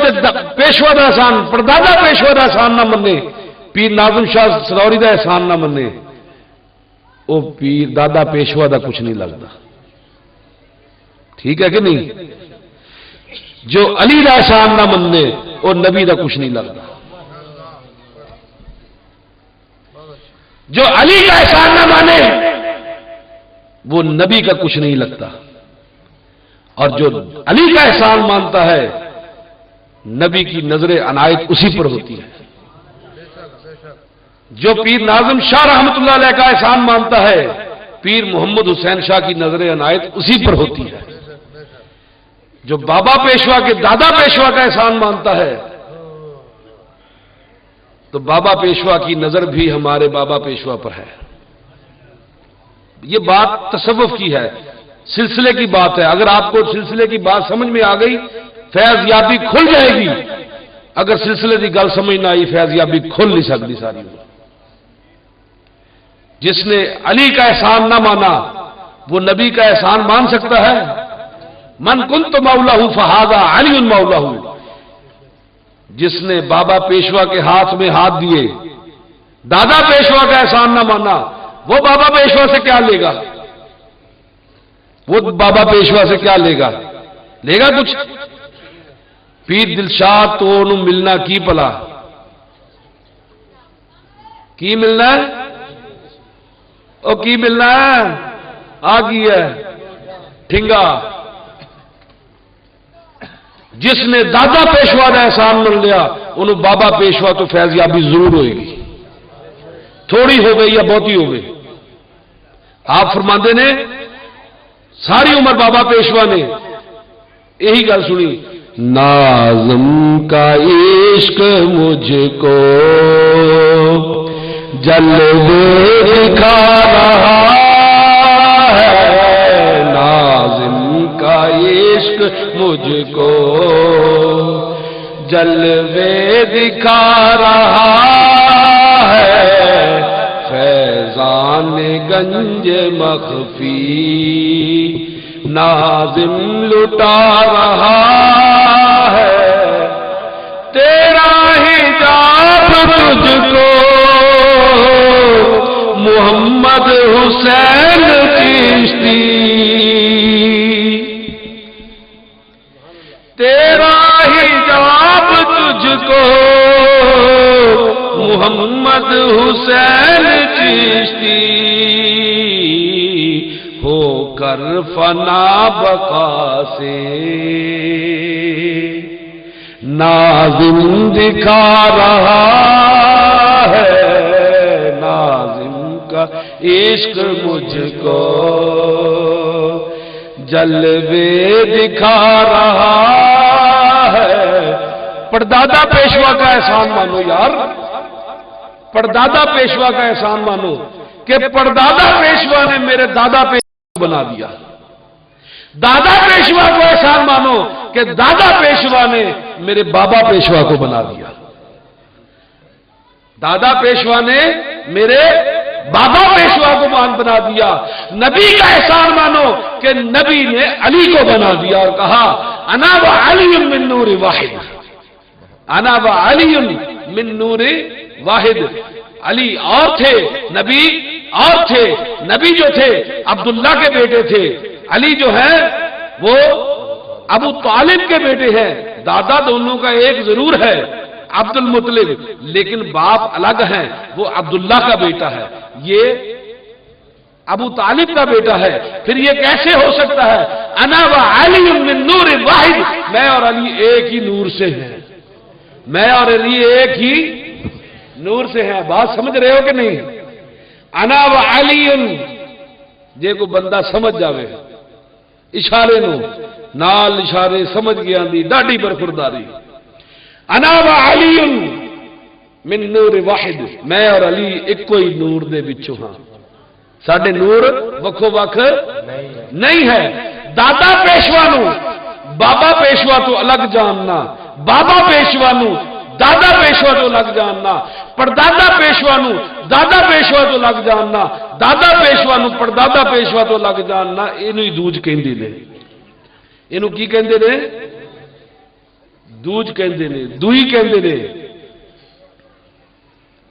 کا احسان پردادا پیشوا کا احسان نہ منے, پیر ناظم شاہ سلوری کا احسان نہ منے, وہ پیر دادا پیشوا کا کچھ نہیں لگتا. ٹھیک ہے کہ نہیں؟ جو علی کا احسان نہ منے وہ نبی کا کچھ نہیں لگتا. جو علی کا احسان نہ مانے وہ نبی کا کچھ نہیں لگتا. اور جو علی کا احسان مانتا ہے نبی کی نظر عنایت اسی پر ہوتی ہے. جو پیر ناظم شاہ رحمت اللہ علیہ کا احسان مانتا ہے پیر محمد حسین شاہ کی نظر عنایت اسی پر ہوتی ہے. جو بابا پیشوا کے دادا پیشوا کا احسان مانتا ہے تو بابا پیشوا کی نظر بھی ہمارے بابا پیشوا پر ہے. یہ بات تصوف کی ہے, سلسلے کی بات ہے. اگر آپ کو سلسلے کی بات سمجھ میں آ گئی فیض یابی کھل جائے گی. اگر سلسلے کی گل سمجھ نہ آئی فیض یابی کھل نہیں سکتی ساری. جس نے علی کا احسان نہ مانا وہ نبی کا احسان مان سکتا ہے؟ من کنت مولا فہذا علی مولا، جس نے بابا پیشوا کے ہاتھ میں ہاتھ دیے، دادا پیشوا کا احسان نہ مانا، وہ بابا پیشوا سے کیا لے گا؟ وہ بابا پیشوا سے کیا لے گا؟ لے گا کچھ؟ پیر دلشاد تو انہوں ملنا کی پلا کی ملنا ہے؟ او کی ملنا ہے؟ آ گئی ہے ٹھنگا۔ جس نے دادا پیشوا کا احسان من لیا انہوں بابا پیشوا تو فیضیابی ضرور ہوئے گی، تھوڑی ہو گئی یا بہتی ہو گئی۔ آپ فرماندے نے ساری عمر بابا پیشوا نے یہی گل سنی، ناظم کا عشق مجھ کو جلوے دکھا رہا ہے، ناظم کا عشق مجھ کو جلوے دکھا رہا ہے، فیضان گنج مخفی ناظم لٹا رہا ہے، تیرا حجاب تجھ کو محمد حسین چشتی، تیرا حجاب تجھ کو محمد حسین چشتی، ہو کر فنا بقا سے ناظم دکھا رہا ہے، ناظم کا عشق مجھ کو جلوے دکھا رہا ہے۔ پردادا پیشوا کا احسان مانو یار، پردادا پیشوا کا احسان مانو کہ پردادا پیشوا نے میرے دادا پیشوا بنا دیا، دادا پیشوا کو احسان مانو کہ دادا پیشوا نے میرے بابا پیشوا کو بنا دیا، دادا پیشوا نے میرے بابا پیشوا کو بنا دیا۔ نبی کا احسان مانو کہ نبی نے علی کو بنا دیا اور کہا انا و علی من نور واحد، انا و علی من نور واحد۔ علی اور تھے، نبی اور تھے، نبی جو تھے عبداللہ کے بیٹے تھے، علی جو ہیں وہ ابو طالب کے بیٹے ہیں، دادا دونوں کا ایک ضرور ہے عبد المطلب، لیکن باپ الگ ہیں، وہ عبداللہ کا بیٹا ہے، یہ ابو طالب کا بیٹا ہے۔ پھر یہ کیسے ہو سکتا ہے؟ انا و علی من نور واحد، میں اور علی ایک ہی نور سے ہیں، میں اور علی ایک ہی نور سے ہیں۔ بات سمجھ رہے ہو کہ نہیں؟ انا و علی، جے کو بندہ سمجھ جاوے اشارے نو نال اشارے سمجھ گیا دی ڈاڈی برخورداری۔ انا و علی من نور واحد، میں اور علی ایک کوئی نور دے وچوں ہاں، ساڈے نور وکھو وکھ نہیں ہے۔ دادا پیشوا نو بابا پیشوا تو الگ جاننا، بابا پیشوا نو دادا پیشوا تو الگ جاننا، پردادا پیشوا نو دادا پیشوا تو الگ جاننا، دادا پیشوا نو پردادا پیشوا تو الگ جاننا، اینو ہی دوج کہندے نے۔ اینو کی کہندے نے؟ دوج کہندے نے، دوئی کہندے نے۔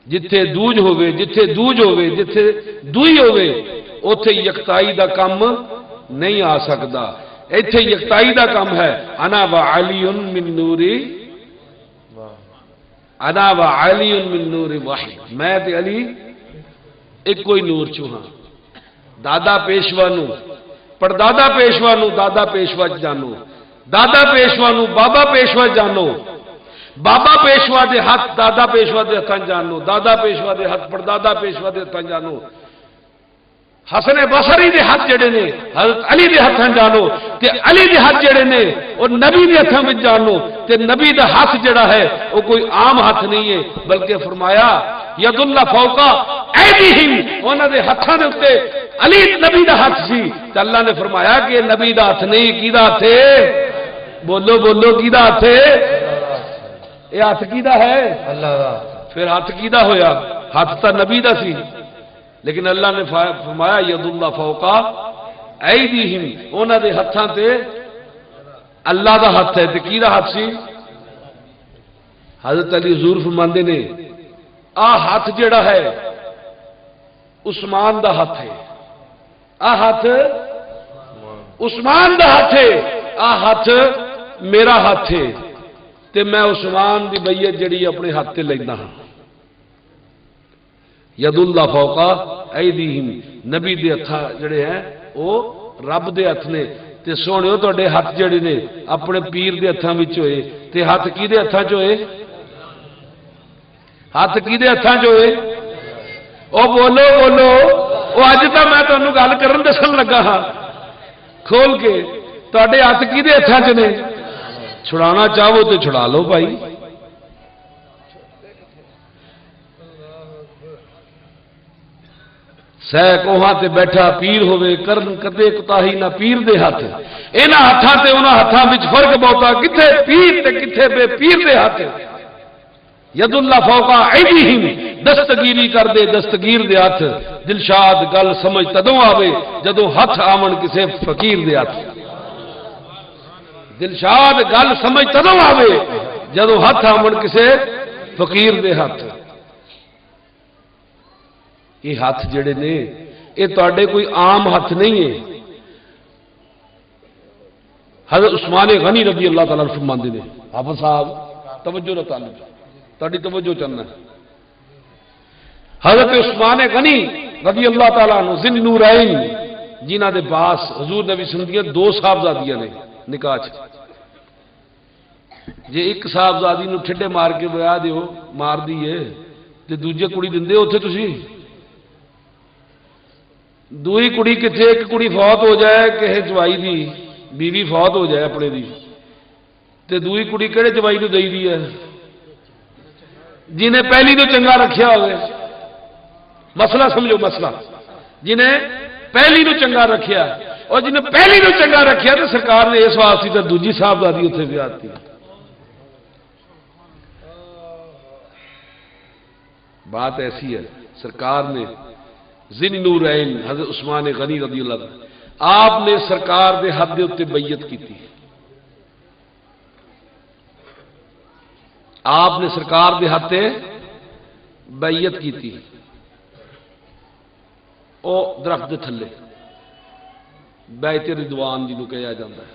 جتھے دوج ہوئے، جتھے دوج ہوئے، جتھے دوئی ہوئے، اوتھے یکتائی دا کم نہیں آ سکدا، ایتھے یکتائی دا کم ہے۔ انا و علی من نوری، انا و علی من نور واحد، میں تے علی ایک کوئی نور چوہاں۔ دادا پیشوا نو پردادا پیشوا نو دادا پیشوا جانو، دادا پیشوا نو بابا پیشوا جانو، بابا پیشوا دے ہاتھ دادا پیشوا دے ہتھاں جانو، دادا پیشوا دے ہاتھ پردادا پیشوا دے ہتھاں جانو، حسن بصری دے ہاتھ جڑے نے حضرت علی دے ہاتھاں جانو، تے علی دے ہاتھ جڑے نے اور نبی دے ہاتھاں وچ جانو، تے نبی دا ہاتھ جڑا ہے وہ کوئی عام ہاتھ نہیں ہے، بلکہ فرمایا ید اللہ فوق ایدیہم، انہاں دے ہاتھاں دے اوتے علی نبی دا ہاتھ سی، تے اللہ نے فرمایا کہ نبی دا ہاتھ نہیں، کیدا ہاتھ ہے؟ بولو بولو کیدا ہاتھ ہے؟ یہ ہاتھ کیدا ہے؟ اللہ دا۔ پھر ہاتھ کیدا ہویا؟ ہاتھ تا نبی دا سی، لیکن اللہ نے فرمایا ید اللہ فوق ایدیہم، انہاں دے ہتھاں تے اللہ دا ہاتھ ہے تے کی دا ہاتھ سی؟ حضرت علی حضور فرماندے نے آ ہاتھ جڑا ہے عثمان دا ہاتھ ہے، آ ہاتھ عثمان دا ہاتھ ہے، آ ہاتھ میرا ہاتھ ہے تے میں عثمان دی بیعت جڑی اپنے ہاتھ تے لینا ہاں۔ ید اللہ فوقا ایدیہم، نبی دے ہتھ جڑے ہیں وہ رب دے ہاتھ نے تے سونیو تواڈے ہاتھ جڑے نے اپنے پیر دے ہتھاں وچ ہوئے تے ہاتھ کی دے ہتھاں چ ہوئے؟ ہاتھ کی دے ہتھاں چ ہوئے؟ او بولو بولو، او اج تاں میں تانوں گل کرن دسن لگا ہاں کھول کے، تواڈے ہاتھ کی دے ہتھاں چ نے؟ چھڑانا چاہو تو چھڑا لو بھائی۔ سہ کوہاں تے بیٹھا پیر ہوئے کرن کدے کوتاہی نہ پیر دے ہاتھ، انہاں ہتھاں تے انہاں ہتھاں وچ فرق بہتا، کتھے پیر تے کتھے بے پیر دے ہاتھ۔ ید اللہ فوقا ایدیہم، دستگیری کر دے دستگیر دے ہاتھ۔ دلشاد گل سمجھ تدوں آوے جدوں ہاتھ آون کسے فقیر دے ہاتھ۔ دلشاد گل سمجھ تدوں آوے جدوں ہاتھ آون کسے فقیر دے ہاتھ۔ یہ ہاتھ جڑے نے یہ تواڈے کوئی عام ہاتھ نہیں ہے۔ حضرت عثمان غنی رضی اللہ تعالیٰ عنہ فرماندے نے، حافظ صاحب توجہ نہ تعلق تہاڈی توجہ چاہنا، حضرت عثمان غنی رضی اللہ تعالیٰ عنہ ذی النورین جنہ دے پاس حضور نبی سندیاں دو صاحبزادیاں نے نکاح چ، جے ایک صاحبزادی نو ٹھڈے مار کے ویا دیو مار دیے تے دوجے کڑی دندے اوتھے تسی؟ دوئی کڑی کتنے، ایک کڑی فوت ہو جائے کہ جوائی دی بیوی فوت ہو جائے اپنے دی تے دوئی کڑی کہڑے جوائی نو دئی دی ہے؟ جنہیں پہلی تو چنگا رکھیا ہوئے، مسئلہ سمجھو مسئلہ، جنہیں پہلی نو چنگا رکھیا اور جنہیں پہلی نو چنگا رکھیا تو سرکار نے اس واسطے تے دوجی صاحبزادی اتنے بھی آتی۔ بات ایسی ہے، سرکار نے ذی النورین حضرت عثمان غنی رضی اللہ عنہ آپ نے سرکار دے حد دے اتے بیعت کی تھی، آپ نے سرکار دے حد تے بیعت کی تھی، او درخت دے تھلے بیعت رضوان جنہوں کہا جاتا ہے،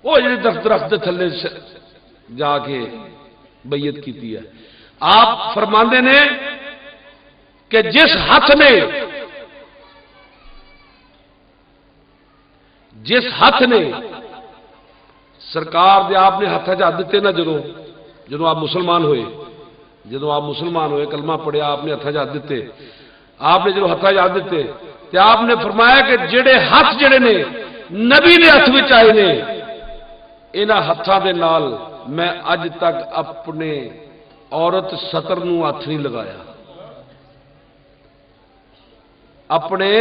وہ جڑے درخت دے تھلے جا کے بیعت کی تھی ہے۔ آپ فرماندے نے کہ جس ہاتھ نے سرکار دے آپ نے ہاتھ ہاتھ دیتے نا، جدوں آپ مسلمان ہوئے کلمہ پڑھیا آپ نے ہاتھ ہاتھ دیتے، آپ نے جدوں ہاتھ ہاتھ دیتے تے آپ نے فرمایا کہ جڑے ہاتھ جڑے نے نبی دے ہاتھ وچ آئے نے انہاں ہاتھاں دے نال میں اج تک اپنے عورت سطر نو ہاتھ نہیں لگایا، اپنے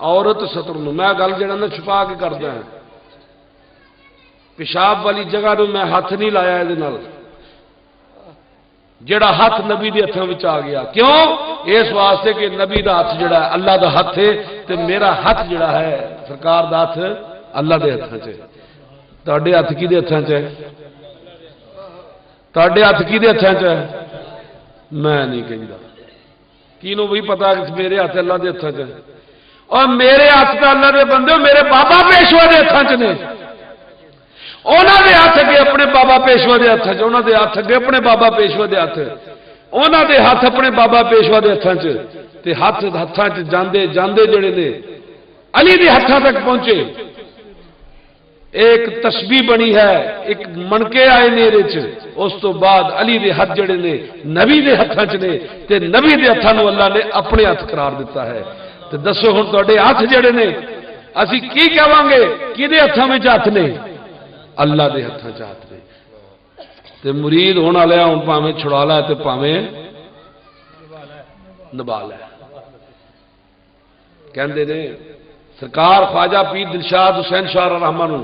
عورت سطر نو میں گل جڑا نا چھپا کے کردا ہاں، پیشاب والی جگہ نو میں ہاتھ نہیں لایا یہ جڑا ہاتھ نبی دے ہاتھوں وچ آ گیا۔ کیوں؟ اس واسطے کہ نبی دا ہاتھ جڑا ہے اللہ دا ہاتھ ہے تے میرا ہاتھ جڑا ہے سرکار دا ہاتھ اللہ دے ہاتھاں 'چ۔ تواڈے ہاتھ کیدے ہاتھاں 'چ ہے؟ تواڈے ہاتھ کیدے ہاتھاں 'چ ہے؟ میں نہیں کہندا، کینوں بھی پتا کہ میرے ہاتھ اللہ دے ہاتھاں 'چ ہے، اور میرے ہاتھ تے اللہ دے بندے میرے بابا پیشوا دے ہاتھاں 'چ نے، انہاں دے ہاتھ اگے اپنے بابا پیشوا دے ہاتھاں 'چ، انہاں دے ہاتھ اگے اپنے بابا پیشوا دے ہاتھ، انہاں دے ہاتھ اپنے بابا پیشوا دے ہاتھاں 'چ تے ہاتھ ہاتھاں 'چ جاندے جاندے جڑے نے علی دے ہاتھاں تک پہنچے، ایک تسبیح بنی ہے، ایک منکے آئے نے اس اس تو بعد علی دے ہاتھ جڑے نے نبی دے ہاتھاں 'چ نے تے نبی دے ہاتھاں نو اللہ نے اپنے ہاتھ قرار دیتا ہے۔ تے دسو ہن تواڈے ہاتھ جڑے نے اسی کی کہواں گے کدے ہاتھاں وچ ہاتھ نے؟ اللہ دے ہاتھاں 'چ ہاتھ نے۔ تے مرید ہونے والا ہن پاویں چھڑا لے تے پاویں نبھا لے۔ کہندے نے سرکار خواجہ پیر دلشاد حسین شاہ رحمانہ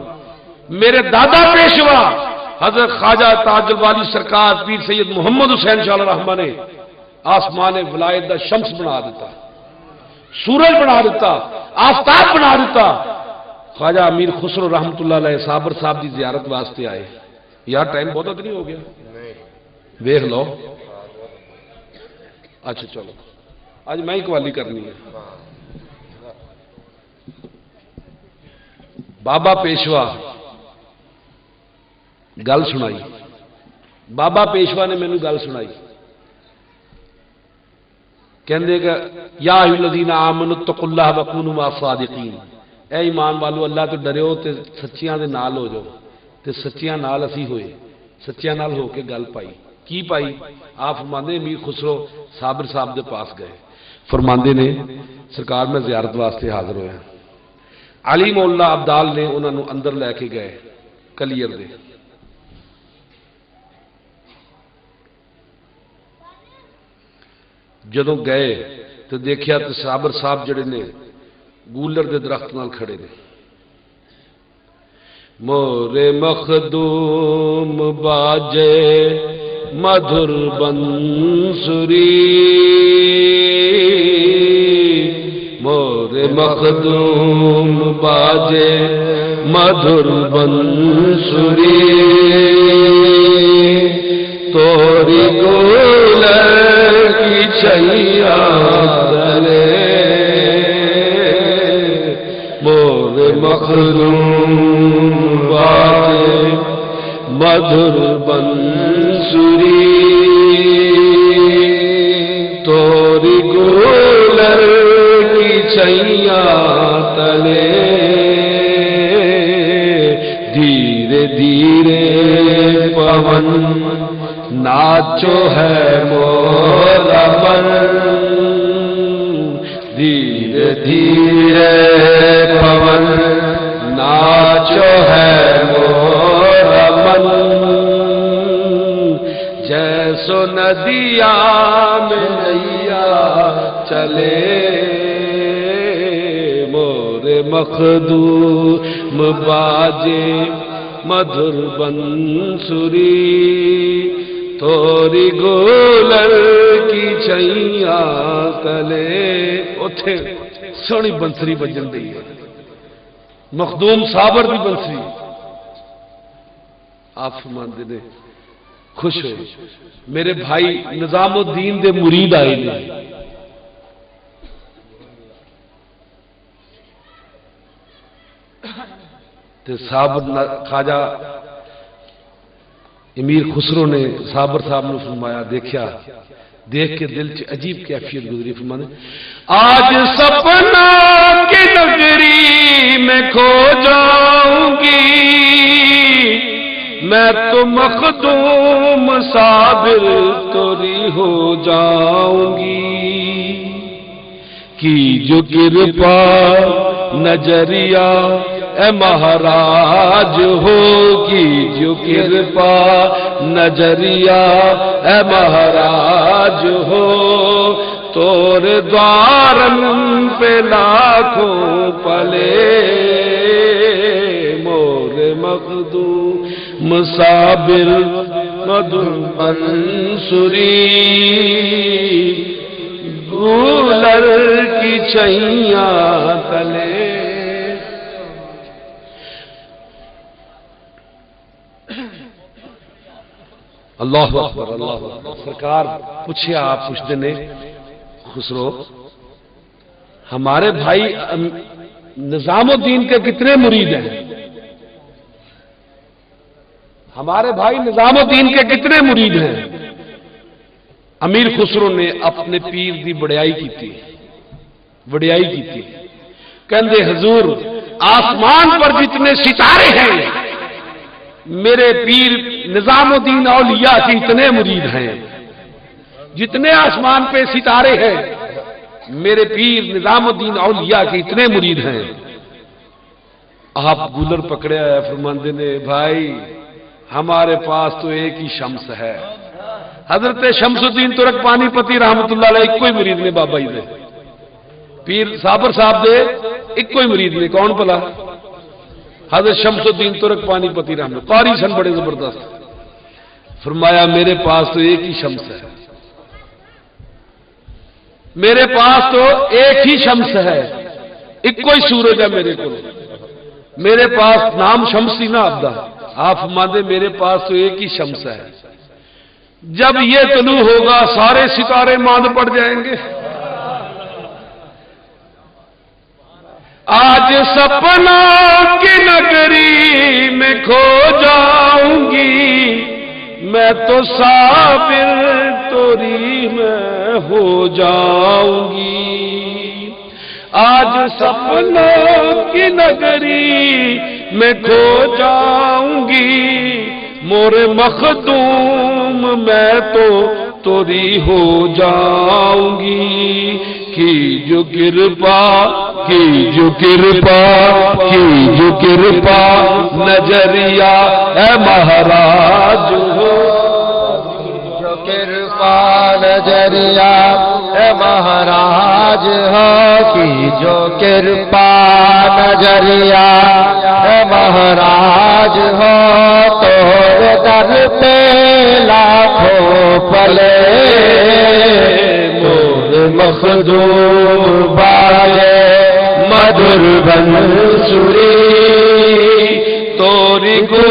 میرے دادا پیشوا حضرت خواجہ تاج الوالی سرکار پیر سید محمد حسین شاہ رحمانہ نے آسمان ولایت دا شمس بنا دیتا، سورج بنا دیتا، آفتاب بنا دیتا، خواجہ امیر خسرو رحمت اللہ علیہ صابر صاحب کی زیارت واسطے آئے. یار ٹائم بہت ادنی ہو گیا, ویخ لو. اچھا چلو اج میں ہی قوالی کرنی ہے. بابا پیشوا گل سنائی. بابا پیشوا نے مینوں گل سنائی, کہندے کہ یا ایھا الذین آمنوا اتقوا اللہ وکونوا مع الصادقین, اے ایمان والو اللہ تو ڈریو تے سچیاں دے نال ہو جاؤ. تے سچیاں نال اسی ہوئے, سچیاں نال ہو کے گل پائی. کی پائی؟ آپ فرماندے امیر خسرو صابر صاحب دے پاس گئے, فرماندے نے سرکار میں زیارت واسطے حاضر ہویا. علی مولا عبدال نے انہوں نے اندر لے کے گئے کلیئر دے. جدوں گئے تو دیکھیا تو صابر صاحب جڑے نے گولر دے درخت نال کھڑے نے. مورے مخدوم باجے مدھر بنسری, مورے مخدوم باجے مدھر بنسری, توری گولر کی چھیا تلے, مورے مخدوم باجے مدھر بنسری, توری گولر کی چھیا تلے, دھیرے دھیرے پون ناچو ہے مولا من, دھیرے دھیرے پون ناچو ہے مولا من, جیسو ندیا میں نیا چلے, مورے مخدوم باجے مدھر بنسری, توری گولر کی چھیا تلے. اوتھے سونی بنسری بجن دی ہے, مخدوم صابر دی بنسری. آپ فرماندے نے خوش ہوئے, میرے بھائی نظام الدین دے مرید آئے نے. تے صابر خواجہ امیر خسرو نے صابر صاحب نے فرمایا, دیکھیا دیکھ کے دل چ عجیب کیفیت گزری. فرمانے آج سپنا کی نگری میں کھو جاؤں گی, میں تو مخدوم صابر توری ہو جاؤں گی, کی جو کرپا نظریہ اے مہاراج ہوگی, جو کرپا نظریہ اے مہاراج ہو, تور دوارن پہ لاکھوں پلے, مور مخدوم صابر مدھر بنسری, گولر کی چھیاں تلے. اللہ اکبر اللہ اکبر. سرکار پوچھے, آپ پوچھتے نے خسرو ہمارے بھائی نظام الدین کے کتنے مرید ہیں؟ ہمارے بھائی نظام الدین کے کتنے مرید ہیں؟ امیر خسرو نے اپنے پیر دی بڑیائی کی تھی, وڈیائی کی تھی. کہندے حضور آسمان پر جتنے ستارے ہیں میرے پیر نظام الدین اولیاء کے اتنے مرید ہیں, جتنے آسمان پہ ستارے ہیں میرے پیر نظام الدین اولیاء کے اتنے مرید ہیں. آپ گولر پکڑے آئے, فرماندے نے بھائی ہمارے پاس تو ایک ہی شمس ہے, حضرت شمس الدین ترک پانی پتی رحمت اللہ علیہ ایک کوئی مرید نے بابا جی دے, پیر صابر صاحب دے ایک کوئی مرید نے. کون بلا؟ حضرت شمس الدین ترک پانی پتی رحمت, قاری سن بڑے زبردست. فرمایا میرے پاس تو ایک ہی شمس ہے, میرے پاس تو ایک ہی شمس ہے, ایک کوئی سورج ہے میرے کو. میرے پاس نام شمس ہی نہ عبدہ، آپ فرماتے میرے پاس تو ایک ہی شمس ہے، جب یہ طلوع ہوگا سارے ستارے ماند پڑ جائیں گے۔ آج سپنا کی نگری میں کھو جاؤں گی، میں تو صابر توری میں ہو جاؤں گی۔ آج سپنا کی نگری میں کھو جاؤں گی، مور مخدوم میں تو توری ہو جاؤں گی۔ کی جو کرپا نظریہ اے مہاراج ہو، جو کرپا نظریہ اے مہاراج ہو، کی جو کرپا نظریہ اے مہاراج ہو، تو در پہ لاکھوں پلے مخدوم بالے مدھر بنسری توری کو